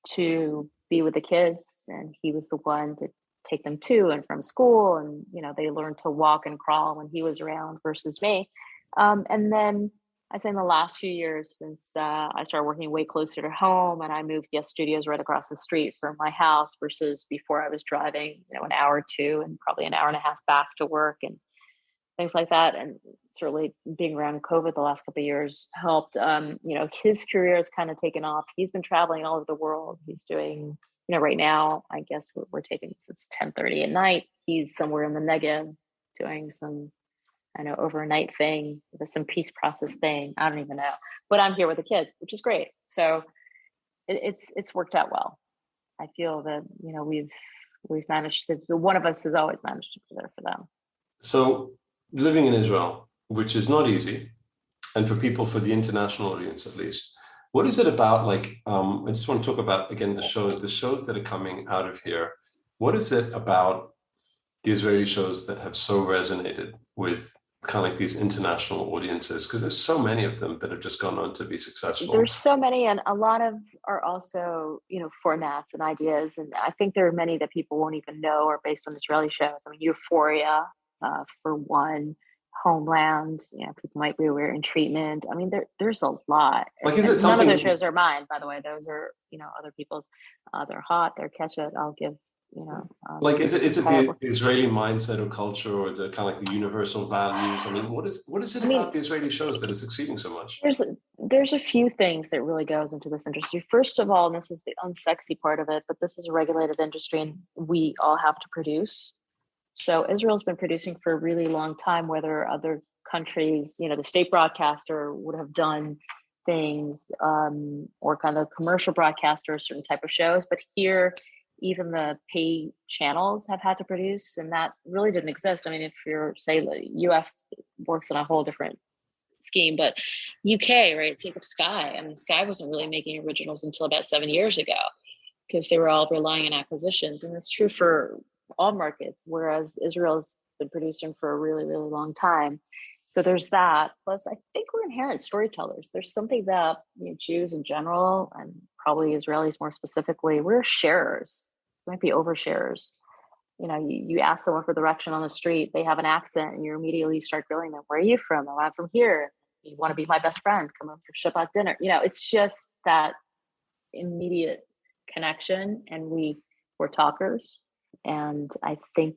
to be with the kids. And he was the one to take them to and from school. And, they learned to walk and crawl when he was around versus me. And then I'd say in the last few years, since I started working way closer to home and I moved Yes Studios right across the street from my house versus before I was driving, an hour or two and probably an hour and a half back to work and things like that. And certainly being around COVID the last couple of years helped. His career has kind of taken off. He's been traveling all over the world. He's doing, right now, I guess we're taking this, it's 10:30 at night. He's somewhere in the Negev doing some, overnight thing, some peace process thing. I don't even know, but I'm here with the kids, which is great. So it's worked out well. I feel that, we've managed to, one of us has always managed to be there for them. So living in Israel, which is not easy, and for the international audience at least, what is it about? Like, I just want to talk about, again, the shows that are coming out of here. What is it about the Israeli shows that have so resonated with kind of like these international audiences? Because there's so many of them that have just gone on to be successful. There's so many, and a lot of are also, formats and ideas. And I think there are many that people won't even know are based on Israeli shows. I mean, Euphoria, for one, Homeland, people might be aware, in Treatment. I mean, there's a lot. Like, is it something? None of those shows are mine, by the way. Those are, other people's. They're hot. They're ketchup. I'll give, like, is it the Israeli mindset or culture or the kind of like the universal values? I mean, what is it about the Israeli shows that is succeeding so much? There's a few things that really goes into this industry. First of all, and this is the unsexy part of it, but this is a regulated industry and we all have to produce. So Israel's been producing for a really long time, whether other countries, the state broadcaster would have done things, or kind of commercial broadcaster, certain type of shows. But here, even the pay channels have had to produce, and that really didn't exist. I mean, if you're, say, the US works on a whole different scheme, but UK, right? Think of Sky. I mean, Sky wasn't really making originals until about 7 years ago because they were all relying on acquisitions. And it's true for all markets, whereas Israel's been producing for a really, really long time. So there's that. Plus, I think we're inherent storytellers. There's something that Jews in general, and probably Israelis more specifically, we're sharers. We might be oversharers. You ask someone for direction on the street, they have an accent, and you immediately start grilling them. Where are you from? Oh, I'm from here. You want to be my best friend? Come over for Shabbat dinner. It's just that immediate connection, and we're talkers. And I think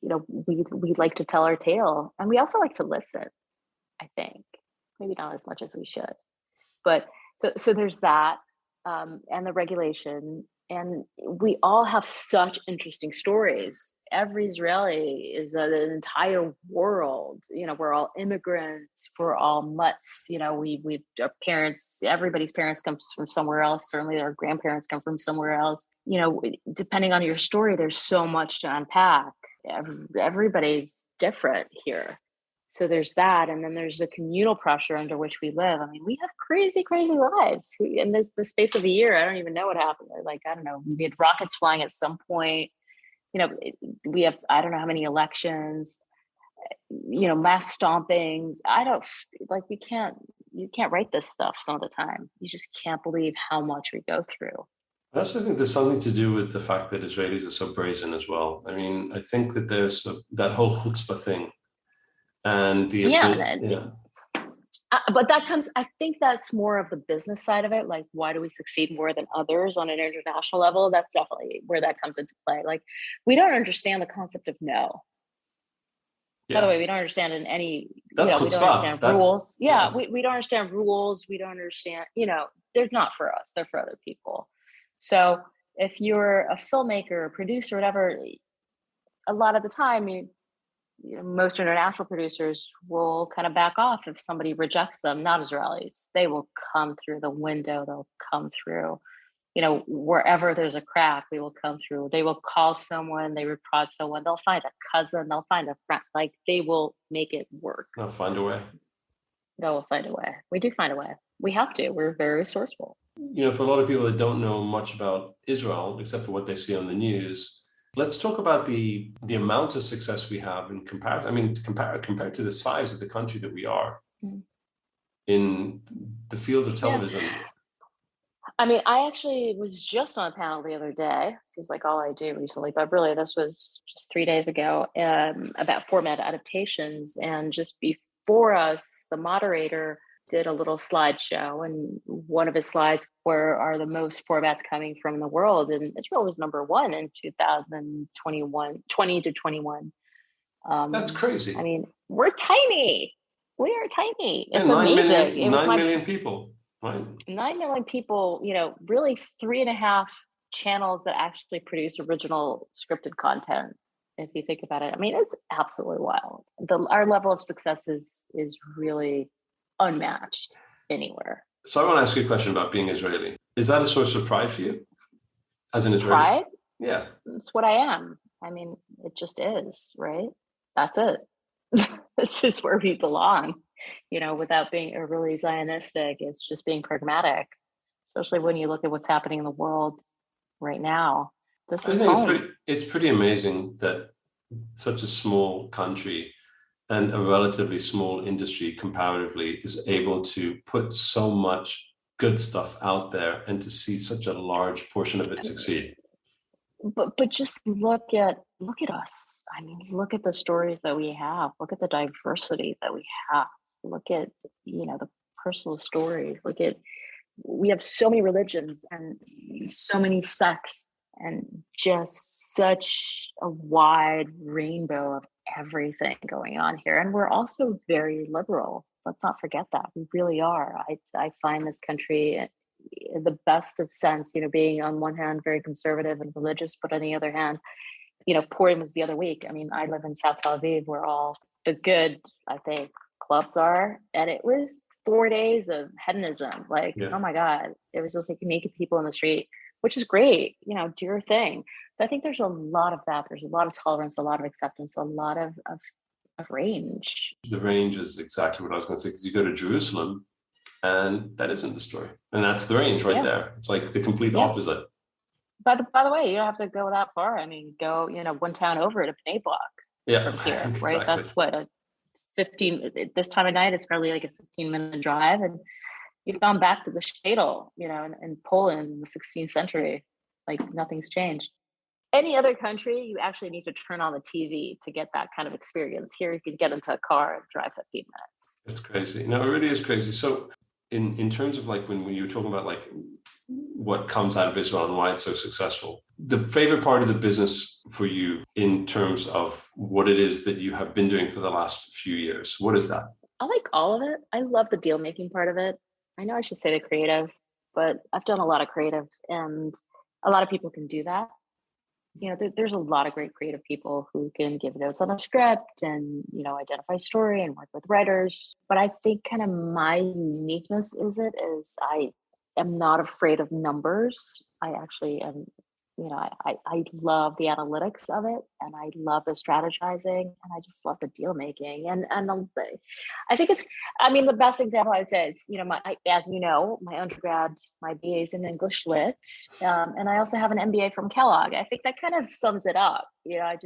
we like to tell our tale, and we also like to listen. I think maybe not as much as we should, but so there's that, and the regulation. And we all have such interesting stories. Every Israeli is an entire world. We're all immigrants. We're all mutts. We our parents. Everybody's parents come from somewhere else. Certainly, our grandparents come from somewhere else. Depending on your story, there's so much to unpack. Everybody's different here. So there's that. And then there's the communal pressure under which we live. I mean, we have crazy, crazy lives. In the space of a year, I don't even know what happened. Like, I don't know, we had rockets flying at some point. We have, I don't know how many elections, mass stompings. You can't write this stuff some of the time. You just can't believe how much we go through. I also think there's something to do with the fact that Israelis are so brazen as well. I mean, I think that there's that whole chutzpah thing. And but that comes, I think that's more of the business side of it. Like, why do we succeed more than others on an international level? That's definitely where that comes into play. Like, we don't understand the concept of no. By the way, we don't understand in any, that's we don't understand rules. We don't understand rules. We don't understand, they're not for us. They're for other people. So if you're a filmmaker, a producer, whatever, a lot of the time most international producers will kind of back off if somebody rejects them. Not Israelis. They will come through the window. They'll come through, wherever there's a crack, we will come through. They will call someone, they will prod someone, they'll find a cousin, they'll find a friend. Like, they will make it work. They'll find a way. They'll find a way. We do find a way. We have to. We're very resourceful. For a lot of people that don't know much about Israel, except for what they see on the news, let's talk about the amount of success we have in comparison. I mean, compared to the size of the country that we are in the field of television. Yeah. I mean, I actually was just on a panel the other day. Seems like all I do recently, but really this was just 3 days ago, about format adaptations. And just before us, the moderator did a little slideshow, and one of his slides are the most formats coming from the world, and Israel was number one in 2020 to 21. That's crazy. I mean, we're tiny. We are tiny. It's amazing. 9 million people, right? 9 million people, really 3.5 channels that actually produce original scripted content. If you think about it, I mean, it's absolutely wild. Our level of success is really unmatched anywhere. So I want to ask you a question about being Israeli. Is that a source of pride for you as an Israeli? Pride? Yeah. It's what I am. I mean, it just is, right? That's it. This is where we belong, without being overly Zionistic. It's just being pragmatic, especially when you look at what's happening in the world right now. I think it's pretty amazing that such a small country and a relatively small industry comparatively is able to put so much good stuff out there and to see such a large portion of it succeed. But just look at us. I mean, look at the stories that we have. Look at the diversity that we have. Look at, the personal stories. We have so many religions and so many sects and just such a wide rainbow of everything going on here. And we're also very liberal. Let's not forget that. We really are. I find this country in the best of sense, being on one hand very conservative and religious, but on the other hand, Purim was the other week. I mean, I live in South Tel Aviv where all the good, I think, clubs are. And it was 4 days of hedonism. Like, Yeah. oh my God, it was just like naked people in the street, which is great, do your thing. So I think there's a lot of that. There's a lot of tolerance, a lot of acceptance, a lot of range. The range is exactly what I was going to say, because you go to Jerusalem and that isn't the story. And that's the range right there. It's like the complete opposite. By the way, you don't have to go that far. I mean, go, one town over to Bnei Block from here, exactly. right? That's what, a 15, this time of night, it's probably like a 15-minute drive. And you've gone back to the shtetl, in Poland in the 16th century, like nothing's changed. Any other country, you actually need to turn on the TV to get that kind of experience. Here, you can get into a car and drive 15 minutes. It's crazy. No, it really is crazy. So in terms of like when you were talking about like what comes out of Israel and why it's so successful, the favorite part of the business for you in terms of what it is that you have been doing for the last few years, what is that? I like all of it. I love the deal making part of it. I know I should say the creative, but I've done a lot of creative and a lot of people can do that. There's a lot of great creative people who can give notes on a script and, identify story and work with writers. But I think kind of my uniqueness is I am not afraid of numbers. I actually am, I love the analytics of it and I love the strategizing and I just love the deal making. And I think the best example I would say is, as my undergrad, my BA is in English Lit. And I also have an MBA from Kellogg. I think that kind of sums it up. I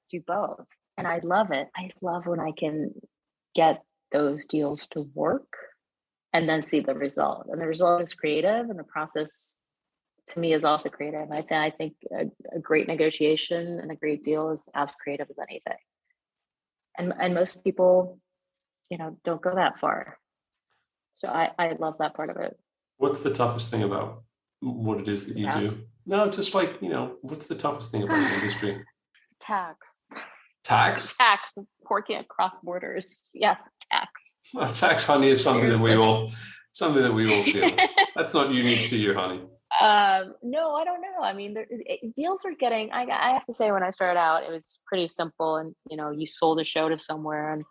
do both and I love it. I love when I can get those deals to work and then see the result. And the result is creative and the process to me is also creative. I think a great negotiation and a great deal is as creative as anything. And most people, don't go that far. So I love that part of it. What's the toughest thing about what it is that you do? No, just like, what's the toughest thing about the industry? Tax. Tax? Tax. Working across borders. Yes, tax. Well, tax, honey, is something that we all feel. That's not unique to you, honey. No, I don't know. I mean, deals are getting, I have to say when I started out, it was pretty simple and, you sold a show to somewhere and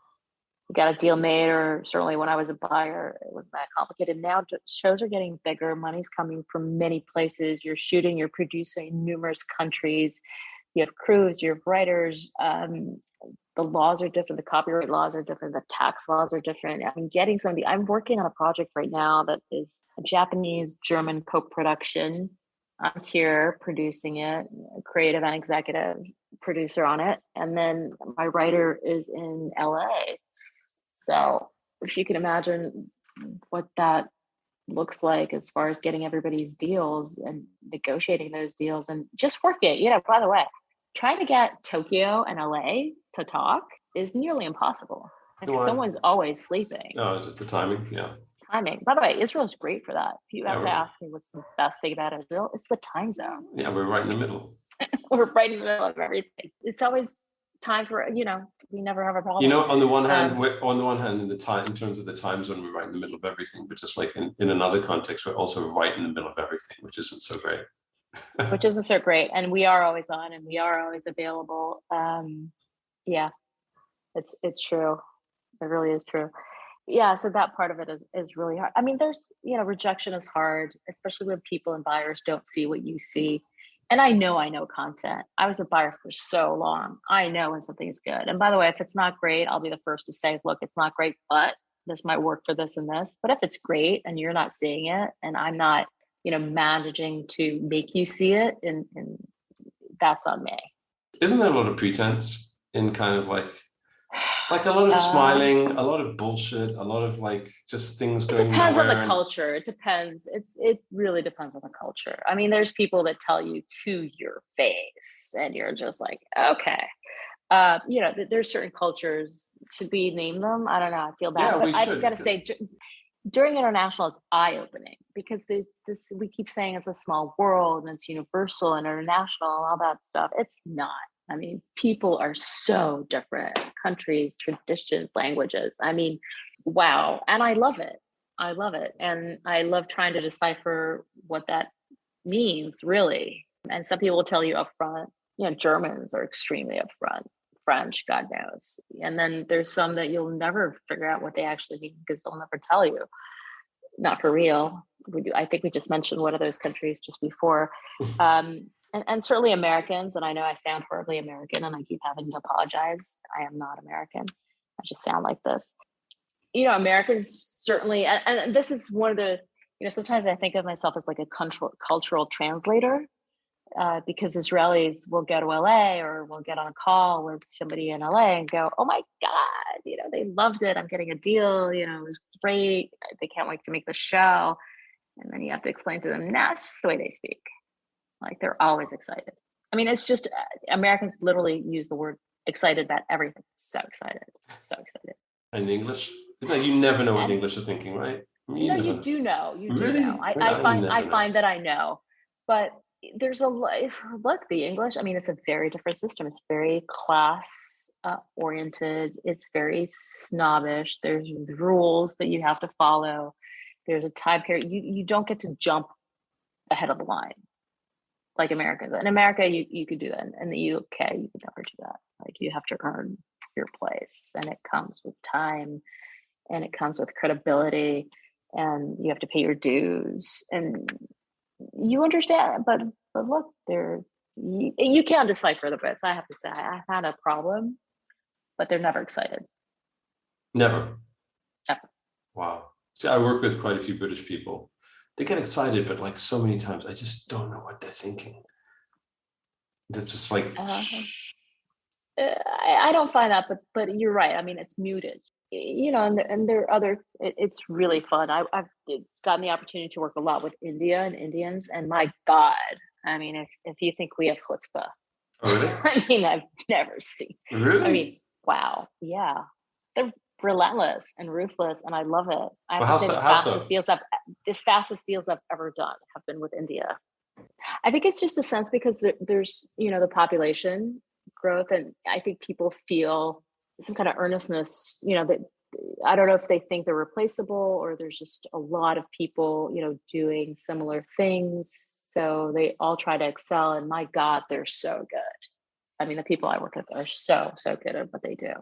you got a deal made, or certainly when I was a buyer, it wasn't that complicated. Now shows are getting bigger. Money's coming from many places. You're shooting, you're producing in numerous countries. You have crews, you have writers. The laws are different. The copyright laws are different. The tax laws are different. I mean, I'm working on a project right now that is a Japanese-German co-production. I'm here producing it, creative and executive producer on it. And then my writer is in LA. So if you can imagine what that looks like as far as getting everybody's deals and negotiating those deals and just work it. By the way, trying to get Tokyo and LA to talk is nearly impossible. Someone's always sleeping. No, it's just the timing. Yeah. Timing. By the way, Israel is great for that. If you have to ask me what's the best thing about Israel, it's the time zone. Yeah, we're right in the middle. We're right in the middle of everything. It's always time for, we never have a problem. On the one hand, in terms of the time zone, we're right in the middle of everything, but just like in another context, we're also right in the middle of everything, which isn't so great. Which isn't so great. And we are always on and we are always available. Yeah, it's true. It really is true. Yeah, so that part of it is really hard. I mean, there's, rejection is hard, especially when people and buyers don't see what you see. And I know content. I was a buyer for so long. I know when something's good. And by the way, if it's not great, I'll be the first to say, look, it's not great, but this might work for this and this. But if it's great and you're not seeing it and I'm not, managing to make you see it, and that's on me. Isn't there a lot of pretense in kind of like a lot of smiling, a lot of bullshit, a lot of like just things going nowhere? It depends on the culture. It depends. It really depends on the culture. I mean, there's people that tell you to your face and you're just like, okay. There's certain cultures. Should we name them? I don't know. I feel bad. Yeah, but I just got to say, during international is eye-opening because we keep saying it's a small world and it's universal and international and all that stuff. It's not. I mean, people are so different. Countries, traditions, languages. I mean, wow. And I love it. And I love trying to decipher what that means, really. And some people will tell you up front, Germans are extremely upfront. French, God knows. And then there's some that you'll never figure out what they actually mean because they'll never tell you. Not for real. I think we just mentioned one of those countries just before. And certainly Americans, and I know I sound horribly American and I keep having to apologize. I am not American. I just sound like this. Americans certainly, and this is one of the, sometimes I think of myself as like a cultural translator. Because Israelis will go to LA or will get on a call with somebody in LA and go, oh my God, they loved it. I'm getting a deal. It was great. They can't wait to make the show. And then you have to explain to them, nah, it's just the way they speak. Like they're always excited. I mean, it's just Americans literally use the word excited about everything. So excited. So excited. And English? You never know what the English are thinking, right? You do know. You do really? know. I find that I know. But there's look, the English, I mean, it's a very different system. It's very class oriented. It's very snobbish. There's rules that you have to follow. There's a time period. You don't get to jump ahead of the line like Americans. In America, you could do that. In the UK, you could never do that. Like you have to earn your place, and it comes with time, and it comes with credibility, and you have to pay your dues. And you understand, but look, you can't decipher the Brits. I have to say, I had a problem, but they're never excited. Never. Never. Wow. See, I work with quite a few British people. They get excited, but like so many times, I just don't know what they're thinking. That's just like. I don't find that, but you're right. I mean, it's muted. And there are other, it's really fun. I've gotten the opportunity to work a lot with India and Indians, and my God, I mean, if you think we have chutzpah, oh, really? I mean, I've never seen. Really? I mean, wow, yeah, they're relentless and ruthless, and I love it. I have to say the fastest deals I've ever done have been with India. I think it's just a sense because there's the population growth, and I think people feel some kind of earnestness, that I don't know if they think they're replaceable or there's just a lot of people, doing similar things. So they all try to excel, and my God, they're so good. I mean, the people I work with are so good at what they do.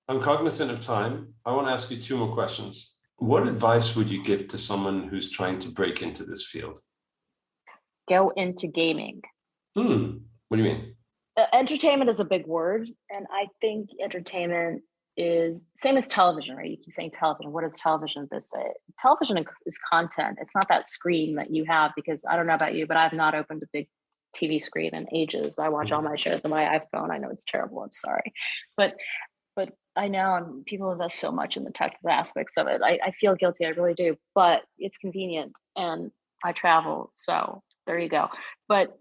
I'm cognizant of time. I want to ask you two more questions. What advice would you give to someone who's trying to break into this field? Go into gaming. What do you mean? Entertainment is a big word, and I think entertainment is same as television, right? You keep saying television. What is television? Television is content. It's not that screen that you have, because I don't know about you, but I've not opened a big TV screen in ages. I watch all my shows on my iPhone. I know it's terrible. I'm sorry, but I know, and people invest so much in the technical aspects of it. I feel guilty. I really do, but it's convenient, and I travel, so there you go. But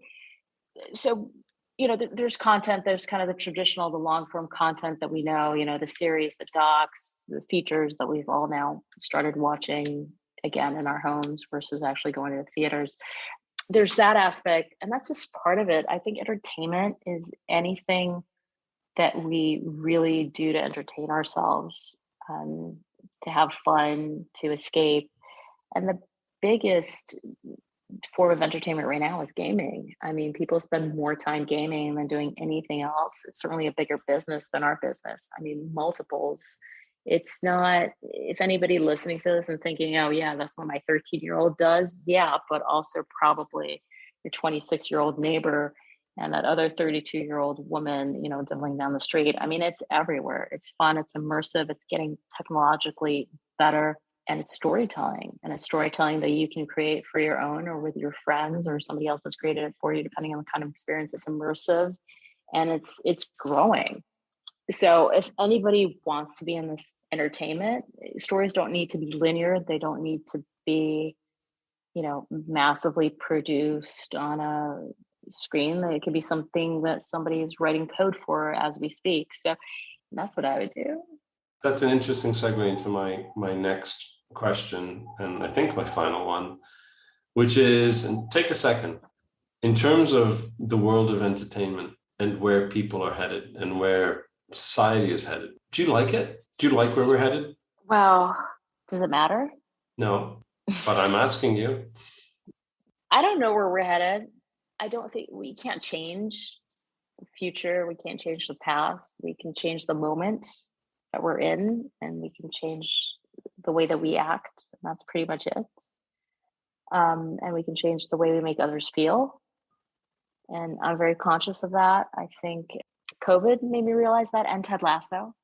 so. There's content, there's kind of the traditional, the long form content that we know, the series, the docs, the features that we've all now started watching again in our homes versus actually going to the theaters. There's that aspect, and that's just part of it. I think entertainment is anything that we really do to entertain ourselves, to have fun, to escape. And the biggest form of entertainment right now is gaming. I mean, people spend more time gaming than doing anything else. It's certainly a bigger business than our business. I mean, multiples. It's not, if anybody listening to this and thinking, oh yeah, that's what my 13-year-old does. Yeah, but also probably your 26-year-old neighbor and that other 32-year-old woman, diddling down the street. I mean, it's everywhere. It's fun. It's immersive. It's getting technologically better. And it's storytelling, and it's storytelling that you can create for your own or with your friends, or somebody else has created it for you, depending on the kind of experience. It's immersive, and it's growing. So if anybody wants to be in this entertainment, stories don't need to be linear. They don't need to be, massively produced on a screen. It could be something that somebody is writing code for as we speak. So that's what I would do. That's an interesting segue into my next question, and I think my final one, which is, and take a second, in terms of the world of entertainment and where people are headed and where society is headed. Do you like it? Do you like where we're headed? Well, does it matter? No, but I'm asking you. I don't know where we're headed. I don't think we can't change the future. We can't change the past. We can change the moment that we're in, and we can change the way that we act. And that's pretty much it. And we can change the way we make others feel. And I'm very conscious of that. I think COVID made me realize that, and Ted Lasso.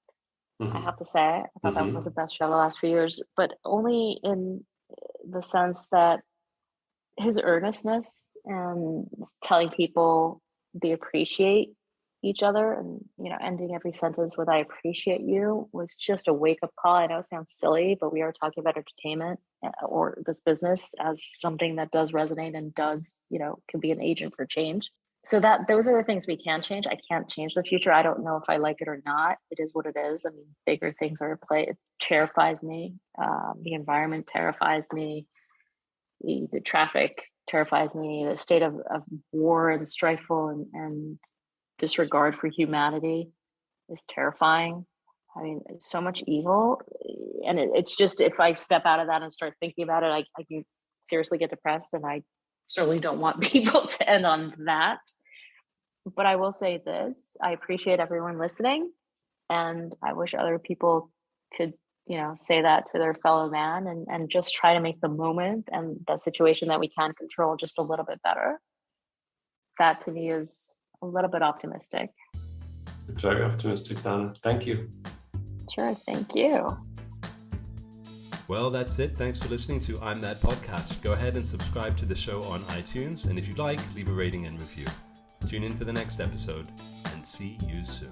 I have to say, I thought that was the best show of the last few years, but only in the sense that his earnestness and telling people they appreciate each other, and ending every sentence with "I appreciate you" was just a wake-up call. I know it sounds silly, but we are talking about entertainment or this business as something that does resonate and does, can be an agent for change. So that those are the things we can change. I can't change the future. I don't know if I like it or not. It is what it is. I mean, bigger things are at play. It terrifies me. The environment terrifies me. The traffic terrifies me. The state of war and strifeful and disregard for humanity is terrifying. I mean, it's so much evil. And it's just, if I step out of that and start thinking about it, I can seriously get depressed, and I certainly don't want people to end on that. But I will say this: I appreciate everyone listening, and I wish other people could, say that to their fellow man, and just try to make the moment and the situation that we can control just a little bit better. That to me is a little bit optimistic. Very optimistic, Danna. Thank you. Sure, thank you. Well, that's it. Thanks for listening to I'm That Podcast. Go ahead and subscribe to the show on iTunes, and if you'd like, leave a rating and review. Tune in for the next episode, and see you soon.